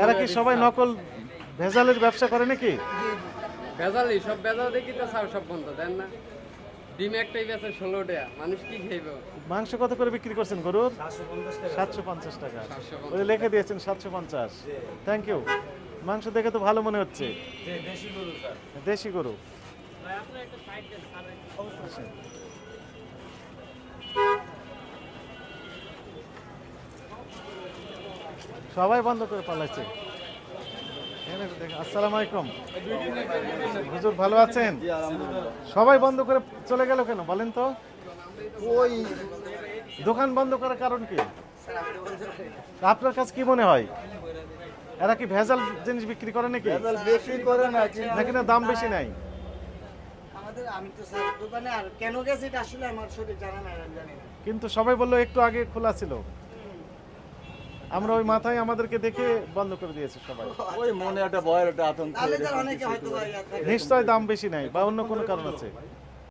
এরা কি সবাই নকল ভেজালের ব্যবসা করে নাকি? ভেজালই সব ভেজাল দেখি তো সব বন্ধ দেন না। ডিম একটাই বেচে 16 টাকা, মানুষ কি খাইবে? মাংস কত করে বিক্রি করছেন গরুর? 750 টাকা। ওই লিখে দিয়েছেন 750। Thank you. মাংস দেখে তো ভালো মনে হচ্ছে। দেশি গরু স্যার। দেশি গরু। সবাই বন্ধ করে পালাচ্ছে। আসসালামু আলাইকুম হুজুর, ভালো আছেন? সবাই বন্ধ করে চলে গেল কেন বলেন তো? ওই দোকান বন্ধ করার কারণ কি? আপনার কাছে কি মনে হয়, এরা কি ভেজাল জিনিস বিক্রি করে নাকি? ভেজাল বেশি করে না, নাকি না দাম বেশি নাই? আমাদের আমি তো স্যার দোকানে, আর কেন গেছে এটা আসলে আমার সঠিক জানা নাই, আমি জানি না। কিন্তু সবাই বললো একটু আগে খোলা ছিল। আমরা ওই মাথায় আমাদেরকে দেখে বন্ধ করে দিয়েছে সবাই। ওই মনে একটা ভয়ের একটা আতঙ্ক। তাহলে তার অনেকে হয়তো বা ইয়া থাকে। নিশ্চয় দাম বেশি নাই বা অন্য কোনো কারণ আছে।